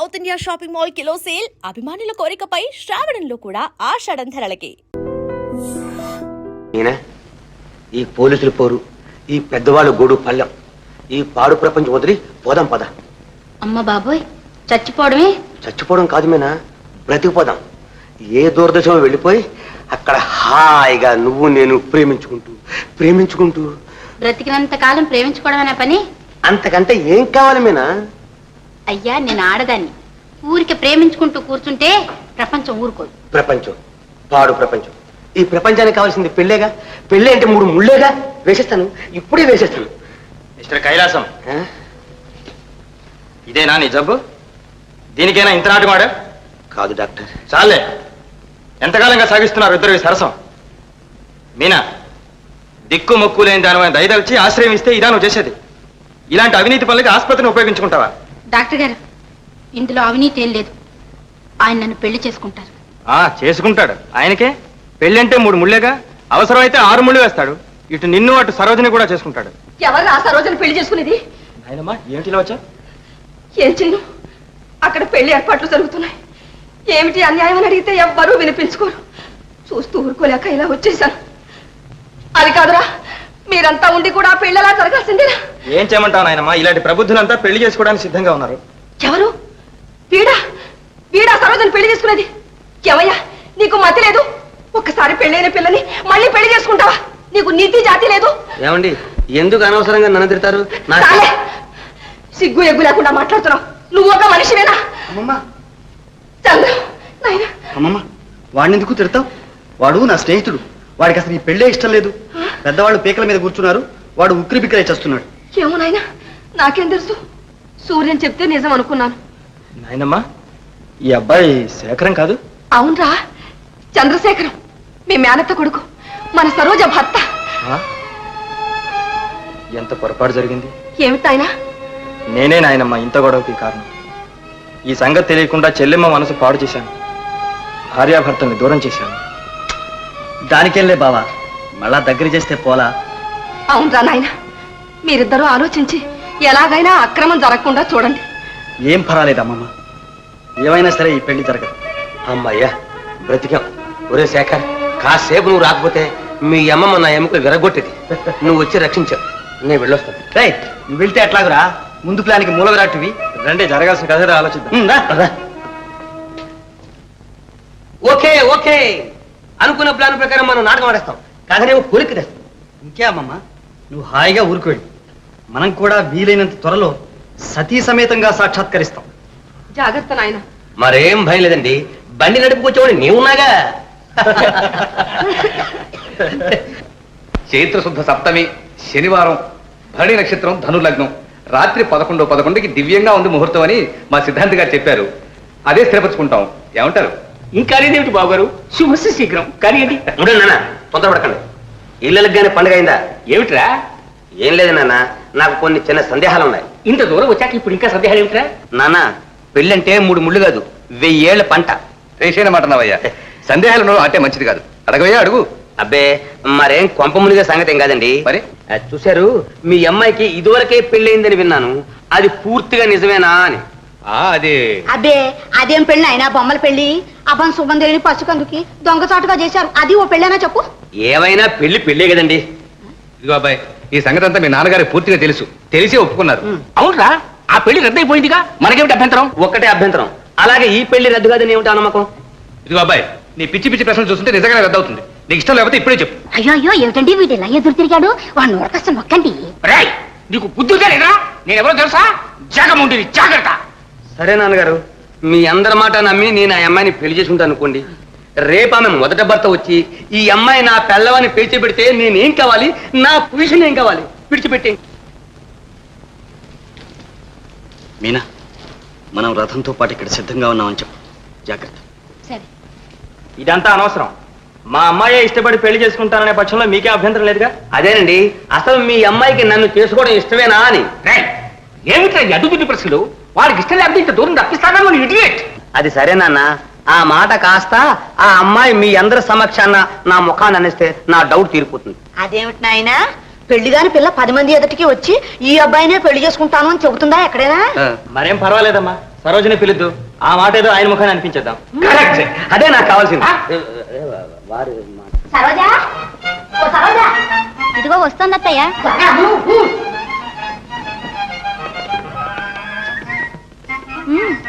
South India shopping mall kilo sale అభిమానుల కోరికపై శ్రావణంలో కూడా ఆషాఢం ధరలకి. ఈ పోలీసుల పోరు, ఈ పెద్దవాళ్ళ గోడు పల్లెం, ఈ పాడు ప్రపంచం వదిలి పోదాం పద. అమ్మ బాబోయ్, చచ్చిపోవడమే? చచ్చిపోవడం కాదు మీనా, బ్రతికిపోదాం. ఏ దూరదర్శనం వెళ్ళిపోయి అక్కడ హాయిగా నువ్వు నేను ప్రేమించుకుంటూ బ్రతికినంత కాలం ప్రేమించుకోవడమేనా పని? అంతకంటే ఏం కావాలి మీనా? అయ్యా, నేను ఆడదాన్ని. ఊరికి ప్రేమించుకుంటూ కూర్చుంటే ప్రపంచం ఊరుకోదు. ప్రపంచం పాడు ప్రపంచం. ఈ ప్రపంచానికి కావాల్సింది పెళ్ళేగా. పెళ్ళి అంటే 3 ముళ్ళేగా. వేసేస్తాను, ఇప్పుడే వేసేస్తాను. మిస్టర్ కైలాసం, ఇదేనా నీ జబ్బు? దీనికైనా ఇంత నాటి వాడా? కాదు డాక్టర్. చాలే, ఎంతకాలంగా సాగిస్తున్నారు ఇద్దరు సరసం? మీనా, దిక్కు మొక్కు లేని దాని దయదలిచి ఆశ్రయం ఇస్తే ఇదా నువ్వు చేసేది? ఇలాంటి అవినీతి పనులకి ఆసుపత్రిని ఉపయోగించుకుంటావా? డాక్టర్ గారు, ఇందులో అవినీతి ఏం లేదు. ఆయన నన్ను పెళ్లి చేసుకుంటారు. చేసుకుంటాడు. ఆయనకే పెళ్ళంటే 3 ముళ్ళేగా. అవసరమైతే 6 ముళ్ళు వేస్తాడు. ఇటు నిన్ను అటు సరోజని కూడా చేసుకుంటాడు. ఎవరు ఆ సరోజని పెళ్లి చేసుకునేది? నాయనమ్మా, ఏమిటిలో వచ్చా? ఏం చేయను, అక్కడ పెళ్లి ఏర్పాట్లు జరుగుతున్నాయి. ఏమిటి అన్యాయం అని అడిగితే ఎవ్వరూ వినిపించుకోరు. చూస్తూ ఊరుకోలేక ఇలా వచ్చేసాను. అది కాదురా, మీరంతా ఉండి కూడా పెళ్ళలా జరగాల్సిందేనా? ఏం చేయమంటావు నాయనమ్మా, ఇలాంటి ప్రబుద్ధులంతా పెళ్లి చేసుకోవడానికి సిద్ధంగా ఉన్నారు. ఎవరు? వీడా సరోజని పెళ్లి చేసుకునేది? ఏమయ్యా, నీకు మతి లేదు? ఒక్కసారి పెళ్ళైన పిల్లని మళ్ళీ పెళ్లి చేసుకుంటావా? నీకు నీతి జాతి లేదు? ఏమండి, ఎందుకు అనవసరంగా నన్ను తిడతారు? సిగ్గు ఎగ్గు లేకుండా మాట్లాడుతున్నావు. నువ్వు ఒక మనిషివేనా? అమ్మమ్మ, వాడిని ఎందుకు తిడతావు? వాడు నా స్నేహితుడు. వాడికి అసలు ఈ పెళ్ళే ఇష్టం లేదు. పెద్దవాళ్ళు పీకల మీద కూర్చున్నారు, వాడు ఉక్కిరి బిక్కిరే చేస్తున్నాడు. ఏమో నాయనా, నాకేం తెలుసు? సూర్యన్ చెప్తే నిజం అనుకున్నాను. నాయనమ్మా, ఈ అబ్బాయి శేఖరం కాదు? అవునరా, చంద్రశేఖరం, మీ మేనత్త కొడుకు, మన సరోజ భర్త. ఎంత పొరపాటు జరిగింది. ఏమిటాయనా? నేనే నాయనమ్మా ఇంత గొడవకి కారణం. ఈ సంగతి తెలియకుండా చెల్లెమ్మ మనసు పాడు చేశాను. భార్యాభర్తల్ని దూరం చేశాను. దానికెళ్ళే బావా, మళ్ళా దగ్గర చేస్తే పోలా. అవునరా నాయన, మీరిద్దరూ ఆలోచించి ఎలాగైనా అక్రమం జరగకుండా చూడండి. ఏం పర్వాలేదు అమ్మమ్మ, ఏమైనా సరే ఈ పెళ్లి జరగదు. అమ్మయ్యా, బ్రతికాం. ఒరే శేఖర్, కాసేపు నువ్వు రాకపోతే మీ అమ్మమ్మ నా ఎముకలు విరగొట్టేది. నువ్వు వచ్చి రక్షించావు. నేను వెళ్ళొస్తాను. రైట్, నువ్వు వెళ్తే ఎట్లాగురా? ముందు ప్లాన్కి మూల విరాటివి. రండి, జరగాల్సిన కథ ఆలోచిద్దాం. ఓకే, అనుకున్న ప్లాన్ ప్రకారం మనం నాటకం ఆడేస్తాం. కథనేమో కోరిక తెస్తాం. ఇంకే అమ్మమ్మ, నువ్వు హాయిగా ఊరుకోండి. మనం కూడా వీలైనంత త్వరలో సతీ సమేతంగా సాక్షాత్కరిస్తాం. జాగ్రత్త నాయన. మరేం భయం లేదండి, బండి నడుపుకొచ్చేవాడు నీవున్నాగా. చైత్రశుద్ధ సప్తమి శనివారం, భరణి నక్షత్రం, ధనుర్లగ్నం, రాత్రి 11:11కి దివ్యంగా ఉంది ముహూర్తం అని మా సిద్ధాంతి గారు చెప్పారు. అదే స్థిరపరుచుకుంటాం. ఏమంటారు? ఇంకా అదేమిటి బాబు గారు, శుభస్య శీఘ్రం కానీ ఏంటి? నాన్న, తొందరపడకండి. ఇళ్ళకి గానీ పండుగ అయిందా? ఏమిట్రా? ఏం లేదు నాన్న, నాకు కొన్ని చిన్న సందేహాలు ఉన్నాయి. ఇంత దూరం వచ్చాక ఇప్పుడు ఇంకా సందేహాలు ఏమిట్రా? నాన్న, పెళ్ళంటే 3 ముళ్ళు కాదు, 1000 ఏళ్ల పంట. రేషైన మాట నావయ్యా, సందేహాలు అంటే మంచిది కాదు. అడగవయ్యా, అడుగు. అబ్బే, మరేం కొంప మునిగే సంగతి ఏం కాదండి. మరి చూశారు, మీ అమ్మాయికి ఇదివరకే పెళ్ళయిందని విన్నాను. అది పూర్తిగా నిజమేనా అని? అబ్బే, అదేం పెళ్లి అయినా బొమ్మల పెళ్లి. అబ్బం సుగంధేని పసుకందుకి దొంగచాటుగా చేశారు. అది ఓ పెళ్ళైనా చెప్పు. ఏమైనా పెళ్ళే కదండి. ఇదిగో అబ్బాయి, ఈ సంగతి అంతా మీ నాన్నగారికి పూర్తిగా తెలిసి ఒప్పుకున్నారు. అవునరా, ఆ పెళ్లి రద్దయిపోయిందిగా, మనకేమిటి అభ్యంతరం? ఒక్కటే అభ్యంతరం, అలాగే ఈ పెళ్లి రద్దు కాదని ఏమిటా నమ్మకం? ఇదిగో అబ్బాయి, నీ పిచ్చి ప్రశ్నలు చూస్తుంటే నిజంగానే రద్దు అవుతుంది. నీకు ఇష్టం లేకపోతే ఇప్పుడే చెప్పు. అయ్యో ఏమిటండి వీడు ఇలా ఎదురు తిరిగాడు? వాడు నోరకష్టం నొక్కండి. రాయ్, నీకు బుద్ధుగా లేదా? నేనెవరో తెలుసా? జగముండిని, జాగ్రత్త. సరే నాన్నగారు, మీ అందరి మాట నమ్మి నేను ఆ అమ్మాయిని పెళ్లి చేసుకుంటాను అనుకోండి. రేపు ఆమె మొదట భర్త వచ్చి ఈ అమ్మాయి నా పెళ్ళవని పేచి పెడితే నేనేం కావాలి? నా పొజిషన్ ఏం కావాలి? విడిచిపెట్టి. మీనా, మనం రథంతో పాటు ఇక్కడ సిద్ధంగా ఉన్నామని చెప్పు. జాగ్రత్త. సరే, ఇదంతా అనవసరం. మా అమ్మాయే ఇష్టపడి పెళ్లి చేసుకుంటాననే పక్షంలో మీకే అభ్యంతరం లేదుగా? అదేనండి, అసలు మీ అమ్మాయికి నన్ను చేసుకోవడం ఇష్టమేనా అని. రాయ్, ఏమిట్రా అడ్డుగుడ్డి ప్రశ్నలు? వాడికి ఇష్టం లేకపోతే ఇంత దూరం తప్పిస్తాను ఇడియట్. అది సరే నాన్న, ఆ మాట కాస్త ఆ అమ్మాయి మీ అందరి సమక్షాన నా ముఖాన్ని అనేస్తే నా డౌట్ తీరిపోతుంది. అదేమిటి నాయనా, పెళ్లిగాని పిల్ల 10 మంది ఎదుటికి వచ్చి ఈ అబ్బాయినే పెళ్లి చేసుకుంటాను అని చెబుతుందా ఎక్కడైనా? మరేం పర్వాలేదమ్మా, సరోజని పిలుద్దు, ఆ మాట ఏదో ఆయన ముఖాన్ని అనిపించేద్దాం. కరెక్ట్, అదే నాకు కావాల్సింది. సరోజా, ఓ సరోజా, ఇదిగో వస్తుంది అత్తయ్య.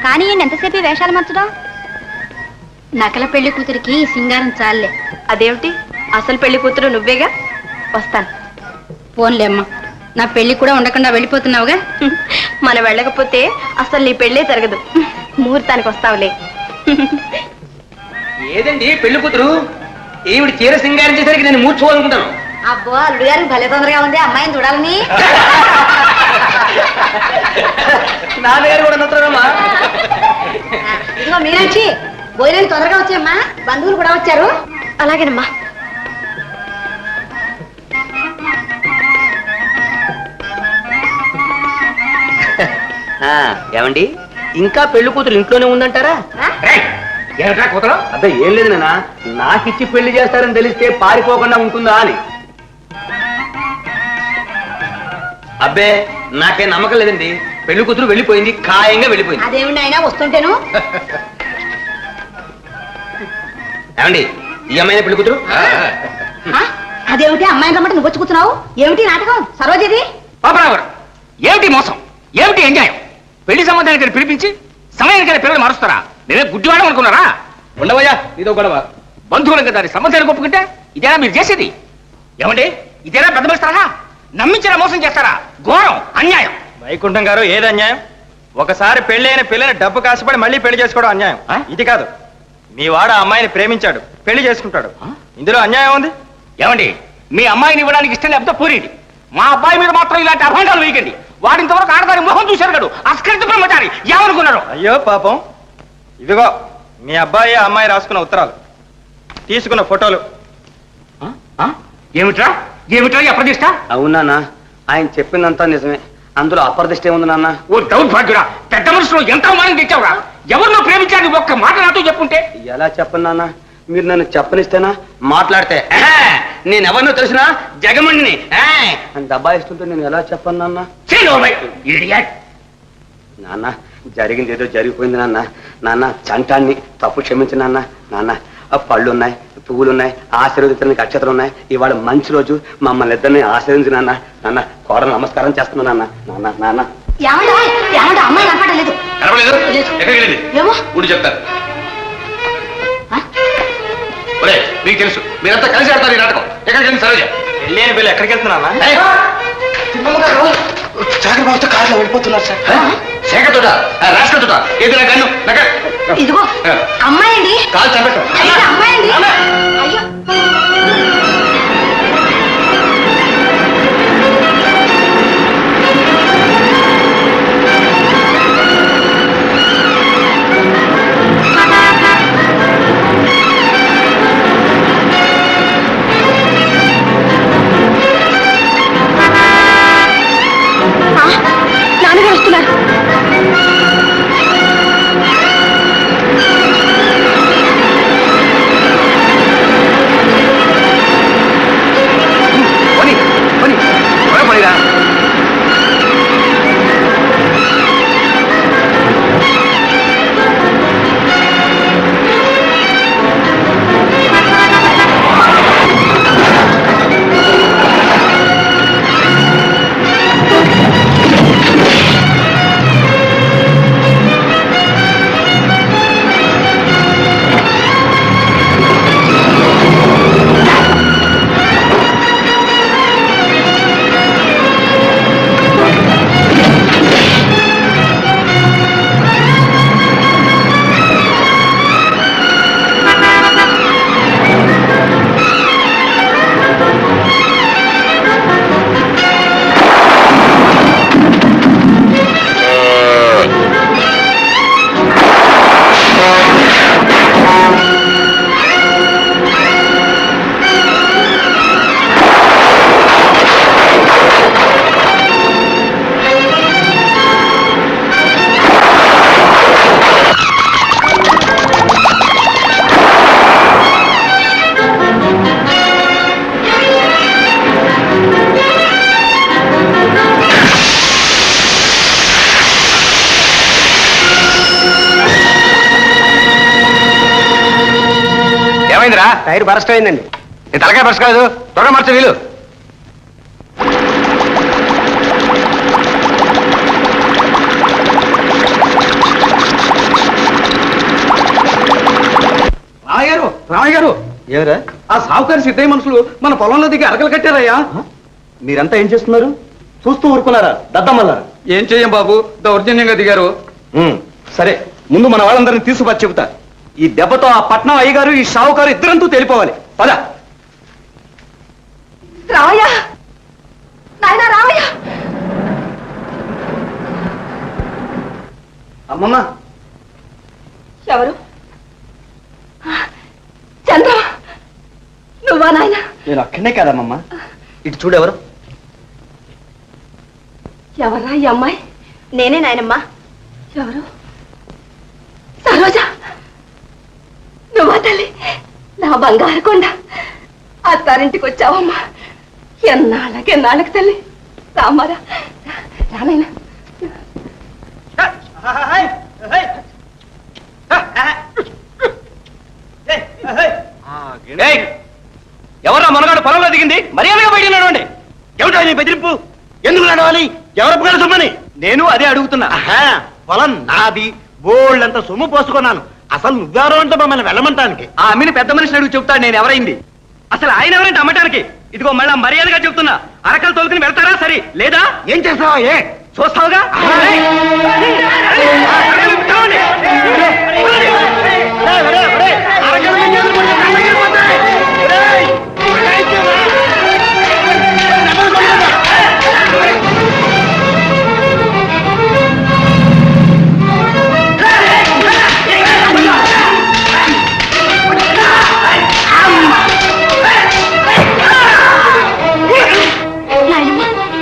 కానీ ఎంతసేపు ఈ వేషాలు మార్చడం? నకల పెళ్లి కూతురికి సింగారం చాలే. అదేమిటి, అసలు పెళ్లి కూతురు నువ్వేగా. వస్తాను. పోన్లే అమ్మా, నా పెళ్లి కూడా ఉండకుండా వెళ్ళిపోతున్నావుగా. మనం వెళ్ళకపోతే అసలు నీ పెళ్ళే జరగదు. ముహూర్తానికి వస్తావులే. ఏదండి పెళ్లి కూతురు? ఈవిడ చీర సింగారించేసరికి నేను మూర్చోవాలనుకుంటాను. అబ్బో, అల్లుడు గారికి భలే తొందరగా ఉంది అమ్మాయిని చూడాలని. నాన్నగారు కూడా నచ్చారమ్మా. ఇదిగో మీనాక్షి, భోజనానికి తొందరగా వచ్చాయమ్మా, బంధువులు కూడా వచ్చారు. అలాగేనమ్మా. ఏమండి, ఇంకా పెళ్లి కూతురు ఇంట్లోనే ఉందంటారా? ఏమిట్రా కూతురు? అబ్బాయి ఏం లేదు నాన్న, నాకిచ్చి పెళ్లి చేస్తారని తెలిస్తే పారిపోకుండా ఉంటుందా అని. అబ్బే నాకేం నమ్మకం లేదండి, పెళ్లి కూతురు వెళ్ళిపోయింది, ఖాయంగా వెళ్ళిపోయింది. అదేమిటి అయినా వస్తుంటేను. ఏమండి, ఈ అమ్మాయిన పెళ్లి కూతురు? అదేమిటి అమ్మాయిని రమ్మంటే నువ్వు వచ్చి కూర్చున్నావు? ఏమిటి నాటకం? సరోజది పాపరావు, ఏమిటి మోసం, ఏమిటి ఎంజాయం? పెళ్లి సంబంధానికి పిలిపించి సమయానికైనా పిల్లలు మారుస్తారా? నేనే గుడ్డివాడం అనుకున్నారా? ఉండవయ్యా నీదో గొడవ. బంధువులకు దాని సంబంధాన్ని ఒప్పుకుంటే ఇదేనా మీరు చేసేది? ఏమండి, ఇదేనా పెద్ద మనిస్తారా? నమ్మించిన మోసం చేస్తారా? ఘోరం, అన్యాయం. వైకుంఠం గారు, ఏది అన్యాయం? ఒకసారి పెళ్లి అయిన పిల్లని డబ్బు కాసుపడి మళ్ళీ పెళ్లి చేసుకోవడం అన్యాయం. ఇది కాదు, మీ వాడు ఆ అమ్మాయిని ప్రేమించాడు, పెళ్లి చేసుకుంటాడు. ఇందులో అన్యాయం ఉంది. ఏమండి, మీ అమ్మాయిని ఇవ్వడానికి ఇష్టం లేకపోతే పూరింది. మా అబ్బాయి మీద మాత్రం ఇలాంటి అభండాలు వేయకండి. వాడింతవరకు ఆడదాని మొహం చూశారు కదా, అస్కరిత బ్రహ్మచారి. ఏమనుకున్నారు? అయ్యో పాపం, ఇదిగో మీ అబ్బాయి ఆ అమ్మాయి రాసుకున్న ఉత్తరాలు, తీసుకున్న ఫోటోలు. ఏమిట్రా ఏమిట్రా అప్రదిష్ట? అవునా, ఆయన చెప్పిందంతా నిజమే, అందులో అప్రదిష్ట ఏముంది నాన్న? ఓ దౌర్భాగ్యుడా, పెద్ద మనుషులు ఎంత అవమానం తెచ్చావురా? ఎవరినో ప్రేమించాలని ఒక్క మాట నాతో చెప్పుంటే. ఎలా చెప్పను నాన్న, మీరు నన్ను చెప్పనిస్తేనా? మాట్లాడితే నేనెవరినో తెలిసినా జగమండిని అని దబాయిస్తుంటే నేను ఎలా చెప్పను నాన్న? నాన్న, జరిగింది ఏదో జరిగిపోయింది నాన్న. నాన్న, చంటాన్ని తప్పు క్షమించి నాన్న. నాన్న, ఆ పళ్ళు ఉన్నాయి, పువ్వులు ఉన్నాయి, ఆశీర్వదించడానికి అక్షతలు ఉన్నాయి. ఇవాళ మంచి రోజు, మమ్మల్ని ఇద్దరిని ఆశీర్వదించి నాన్న. నాన్న, కోడలు నమస్కారం చేస్తున్నా నాన్న. నాన్న నాన్న ఏమంటే అమ్మాయి కనపడలేదు. ఏమో ఉండి చెప్తారు. నీకు తెలుసు, మీరంతా కలిసి ఆడతారు ఈ నాటకం. ఎక్కడికి వెళ్ళి సరోజ? పెళ్లి అయిన పిల్ల ఎక్కడికి వెళ్తున్నా? చక్రబాబుతో కారులో వెళ్ళిపోతున్నారు సార్. శేఖర్ రాష్ట్ర ఏది నా గన్ను ఇదిగో అమ్మాయి అండి. కాలు చంపెట్టు. అమ్మాయి అండి. అయ్యో, నాన్నగారు వస్తున్నారు. టైర్ బరస్ట్ అయిందండి. నీ తలకాయ బరస్ట్ కాదు, త్వరగా మార్చ వీలు. రామయ్య గారు ఎవరా? ఆ సావుకారి సిద్ధయ్య మనుషులు మన పొలంలో దిగి అరకలు కట్టారయ్యా. మీరంతా ఏం చేస్తున్నారు? చూస్తూ ఊరుకున్నారా దద్దమ్మల్లా? ఏం చెయ్యం బాబు, దౌర్జన్యంగా దిగారు. సరే, ముందు మన వాళ్ళందరినీ తీసుకుపచ్చి చెబుతా. ఈ దెబ్బతో ఆ పట్నం అయ్యగారు ఈ షావుకారు ఇద్దరంతూ తెలిపోవాలి. పద. రామయ్య, నాయనా రామయ్య. అమ్మమ్మ, ఎవరు? చంద్ర, నువ్వా నాయన? నేను అక్కడనే కాదమ్మమ్మ. ఇటు చూడెవరు? ఎవరా ఈ అమ్మాయి? నేనే నాయనమ్మా. ఎవరు? సరోజ, నువ్వా తల్లి? నా బంగారు కొండ, అత్తారింటికి వచ్చావమ్మా. ఎన్నాళ్ళకి తల్లి. రామారా, రానైనా. ఎవరా మనగాడు పొలంలో దిగింది? మర్యాదగా బయట నడవండి. ఏమిటా నీ బెదిరింపు? ఎందుకు నడవాలి? ఎవరు పొగల సొమ్మని? నేను అదే అడుగుతున్నా. పొలం నాది, బోళ్ళంత సొమ్ము పోసుకున్నాను. అసలు నువ్వెవరో అంటే మమ్మల్ని వెళ్ళమంటానికి. ఆ అమ్మిని పెద్ద మనిషిని అడుగు చెప్తాడు నేను ఎవరైంది. అసలు ఆయన ఎవరంటే అమ్మటానికి? ఇదిగో మళ్ళా మర్యాదగా చెప్తున్నా, అరకలు తోలుకుని వెళ్తారా సరే, లేదా ఏం చేస్తావా? చూస్తావుగా.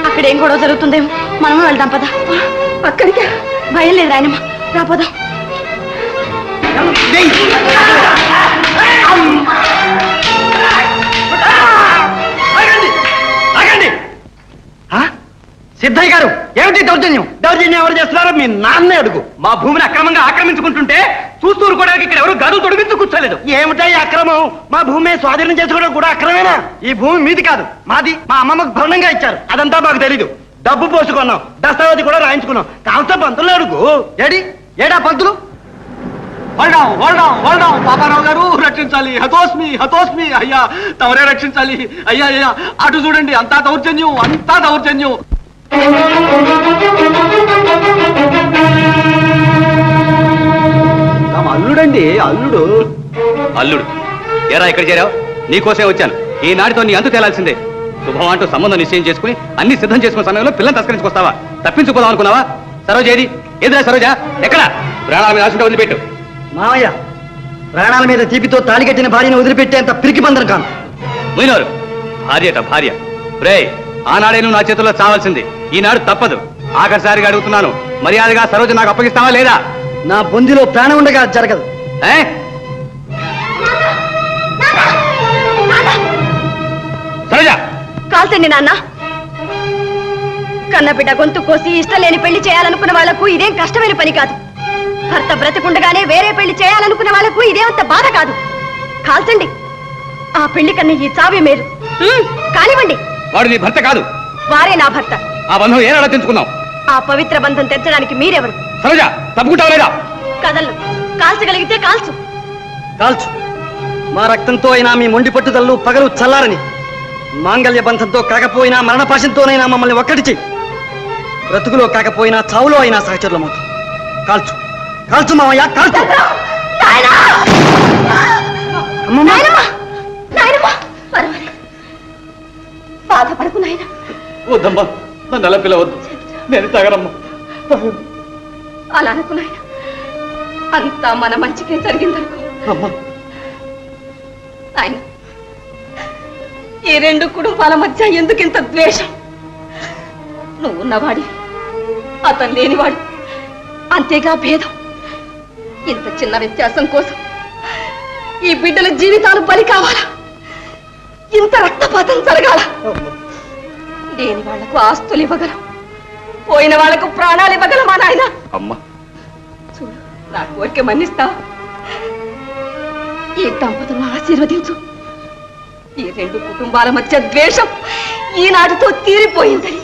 అక్కడేం గొడవ జరుగుతుందేమో, మనమే వెళ్దాం పద. అక్కడికి భయం లేదు రాయనమ్మ, రాపోదాం. సిద్ధయ్య గారు, ఏమిటి దౌర్జన్యం? దౌర్జన్యం ఎవరు చేస్తున్నారో మీ నాన్నే అడుగు. మా భూమిని అక్రమంగా ఆక్రమించుకుంటుంటే చూస్తూ ఊరుకోవడానికి ఇక్కడ ఎవరు గదులు తొడిగించు కూర్చోలేదు. ఏమిటా ఈ అక్రమం? మా భూమి స్వాధీనం చేసుకోవడం కూడా అక్రమేనా? ఈ భూమి మీది కాదు, మాది. మా అమ్మమ్మకు భవనంగా ఇచ్చారు, అదంతా మాకు తెలీదు. డబ్బు పోసుకున్నాం, దస్తావేది కూడా రాయించుకున్నాం. కాస్త పంతులు అడుగు. ఏడా పంతులు? పాపారావు గారు రక్షించాలి. హతోస్మి అయ్యా, తమరే రక్షించాలి. అయ్యా అయ్యా, అటు చూడండి, అంతా దౌర్జన్యం, అంతా దౌర్జన్యం. అల్లుడండి, అల్లుడు. అల్లుడు ఎరా ఇక్కడ చేరావు? నీకోసే వచ్చాను. ఈనాటితో నీ అంతు తేలాల్సిందే. శుభం అంటూ సంబంధం నిశ్చయం చేసుకుని అన్ని సిద్ధం చేసుకున్న సమయంలో పిల్లలు తస్కరించుకొస్తావా? తప్పించుకోదాం అనుకున్నావా? సరోజ ఏది? ఏదిరా సరోజ? ఎక్కడ? ప్రాణాల మీద ఆశంటే వదిలిపెట్టు. మావయ్య, ప్రాణాల మీద తీపితో తాళి కట్టిన భార్యను వదిలిపెట్టేంత పిరికి బంధం కాను. ముయినోరు, భార్య రే, ఆనాడే నువ్వు నా చేతుల్లో చావాల్సింది. ఈనాడు తప్పదు. ఆఖరిసారిగా అడుగుతున్నాను, మర్యాదగా సరోజ నాకు అప్పగిస్తావా లేదా? నా బొందిలో ప్రాణం ఉండగా జరగదు. సరోజ, కాల్చండి నాన్న. కన్నబిడ్డ గొంతు కోసి ఇష్టం లేని పెళ్లి చేయాలనుకున్న వాళ్లకు ఇదేం కష్టమైన పని కాదు. భర్త బ్రతికుండగానే వేరే పెళ్లి చేయాలనుకున్న వాళ్లకు ఇదేమంత బాధ కాదు. కాల్చండి. ఆ పెళ్లి కన్నా ఈ చావే మేలు. కానివ్వండి. వాడు నీ భర్త కాదు. వారే నా భర్త. ఆ బంధం ఏనాడో తెంచుకున్నావు? ఆ పవిత్ర బంధం తెంచడానికి మీరెవరు? సరోజ, తప్పుకుంటావా లేదా? కదళ్ళు. కాల్చగలిగితే కాల్చు. కాల్చు. మా రక్తంతో అయినా మీ మొండి పట్టుదలను పగలు చల్లారని, మాంగళ్య బంధంతో కాకపోయినా మరణపాశంతోనైనా మమ్మల్ని ఒక్కటి చెయ్యి. బ్రతుకులో కాకపోయినా చావులో అయినా సహచరులమవుతాం. కాల్చు, కాల్చు మావయ్య, కాల్చు. బాధపడకు నాయన. వద్దమ్మా, నన్ను అలా పిలవద్దు. నేను తగనమ్మా. అలా అనుకు నాయన, అంతా మన మంచికే జరిగిందనుకో. ఆయన ఈ రెండు కుటుంబాల మధ్య ఎందుకింత ద్వేషం? నువ్వు ఉన్నవాడి, అతను లేనివాడు, అంతేగా భేదం. ఇంత చిన్న వ్యత్యాసం కోసం ఈ బిడ్డల జీవితాలు బలి కావాలా? ఇంత రక్తపాతం జరగాల? లేని వాళ్లకు ఆస్తులు ఇవ్వగలం, పోయిన వాళ్లకు ప్రాణాలు ఇవ్వగలమా నాయన? అమ్మా, చూడు, నా కోరిక మన్నిస్తావా? ఈ దంపతులను ఆశీర్వదించు. ఈ రెండు కుటుంబాల మధ్య ద్వేషం ఈనాటితో తీరిపోయిందని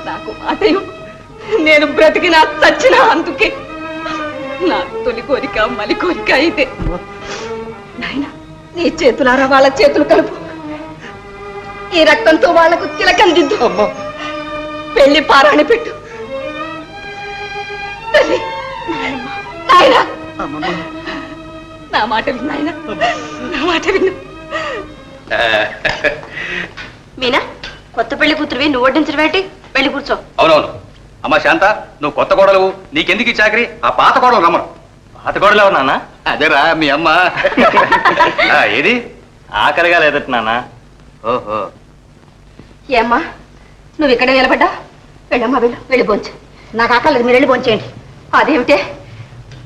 నాకు మాటయు. నేను బ్రతికినా చచ్చినా అందుకే. నా తొలి కోరిక మలి కోరిక అయితే నాయనా, నీ చేతులారా వాళ్ళ చేతులు కలుపు. ఈ రక్తంతో వాళ్లకు తిలకం దిద్దు. పెళ్లి పారాణి పెట్టు. తల్లి, నాయనా, నా మాట విను నాయనా, నా మాట విను. మీనా, కొత్త పెళ్లి కూతురువి నువ్వు వడ్డించడం ఏంటి? వెళ్ళి కూర్చో. అవునవును. అమ్మా శాంత, నువ్వు కొత్త కోడలు, నీకెందుకు ఈ చాకరీ? ఆ పాత కోడలు రమ్మను. పాత గోడలు ఎవరు నాన్న? అదేరా మీ అమ్మ. ఏది ఆకలిగా లేదట నాన్న. ఓహో, ఏమ్మా నువ్వు ఇక్కడ నిలబడ్డా? వెళ్ళమ్మా, వెళ్ళు, వెళ్ళి భోంచు. నాకు ఆకలేదు, మీరు వెళ్ళి భోంచేయండి. అదేమిటే,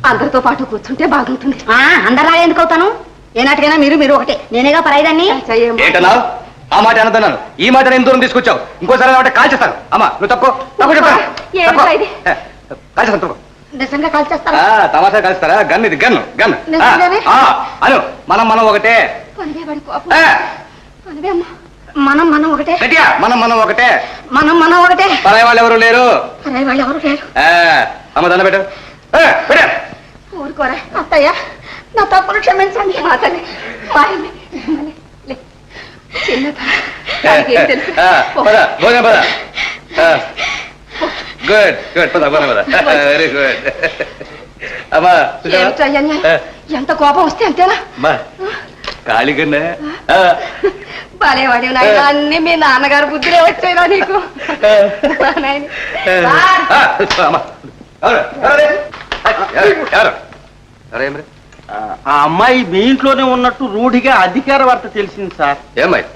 అందరితో పాటు కూర్చుంటే బాగుంటుంది. అందరిలా ఎందుకు అవుతాను? ఏనాటికైనా మీరు మీరు ఒకటే, నేనేగా పరాయిదాన్ని. ఏంటన్నావు? ఆ మాట అనదన్నాను. ఈ మాట నేను దూరం తీసుకొచ్చావు. ఇంకోసారి అంటే కాల్ చేస్తాను. అమ్మా నువ్వు తక్కువ తక్కువ చెప్తాను. ఏమిటా ఇది? కాల్ చేస్తాను తక్కువ. నిజంగా కాల్చేస్తాను. తమాషా కలుస్తారా? గన్ ఇది, గన్ను గన్. నిజంగానే? అను, మనం ఒకటే. పనివేవాడి కోపం. ఆ, పనివే అమ్మా. మనం ఒకటే, గట్టిగా మనం ఒకటే. మనం ఒకటే. పరాయి వాళ్ళు ఎవరు లేరు. పరాయి వాళ్ళు ఎవరు లేరు. అమ్మ దండ పెట్టు. పెట్ట. ఊరుకోరా అత్తయ్య, నా తప్పును క్షమించండి. మా తల్లి, మా అమ్మే. లే, చిన్న తల్లి. దానికి ఏం తెలుసు? పో. పద భోజనం పద. గుడ్ గుడ్, పద పద. Very good. అమ్మా ఏమిటా అన్యాయం? ఎంత కోపం వస్తే అంతేనా? కాళీకన్నా భలేవాడి నాయన, అన్ని మీ నాన్నగారు బుద్ధిరే వచ్చాయిరా నీకు. మా నాయన. ఆ అమ్మాయి మీ ఇంట్లోనే ఉన్నట్టు రూఢిగా అధికార వార్త తెలిసింది సార్. ఏమ్మాయి?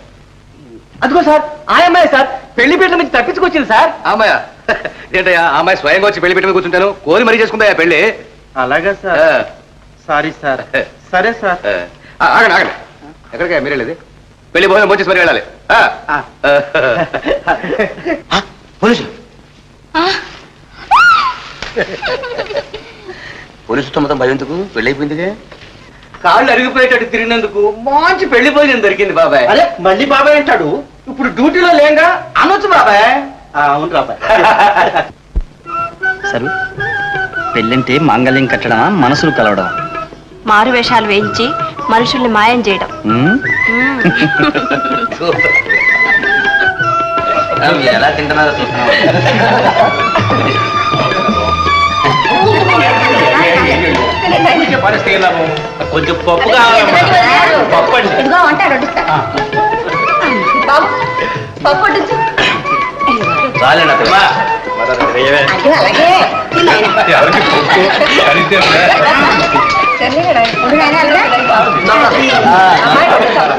అదిగో సార్, ఆ అమ్మాయి సార్ పెళ్లి పీటల నుంచి తప్పించుకొచ్చింది సార్. అమ్మాయ ఏంటయ్యా? ఆ అమ్మాయి స్వయంగా వచ్చి పెళ్లి పెట్టి కూర్చుంటాను. కోరి మరీ చేసుకుందా పెళ్లి? అలాగా సార్. Sorry sir. సరే సార్. ఆగండి ఆగండి. ఎక్కడికా మీరు వెళ్ళేది? పెళ్లి భోజనం వచ్చేసి మరి వెళ్ళాలి. పోలీసు పోలీసుతో మొత్తం భయం ఎందుకు? పెళ్లి అయిపోయిందిగా. కాళ్ళు అరిగిపోయేటట్టు తిరిగినందుకు మంచి పెళ్లి భోజనం దొరికింది బాబాయ్. అరే మళ్ళీ బాబాయ్ అంటాడు. ఇప్పుడు డ్యూటీలో లేంగా అనొచ్చు బాబాయ్. అవును బాబాయ్. సరు, పెళ్ళంటే మాంగళ్యం కట్టడమా, మనసులు కలవడమా? మారు వేషాలు వేయించి మనుషుల్ని మాయం చేయడం. ఎలా తింటున్నారో కొంచెం పప్పు కావాలి. పప్పు అండి. ఇదిగో అంటారు వడ్డిస్తా. బాబు, పప్పు వడ్డించు. చాలేనా? అయ్యో, అలాగే తిను నాయనా. ఉండు నాయనా, అలాగే. అమ్మాయి వడ్డిస్తావా?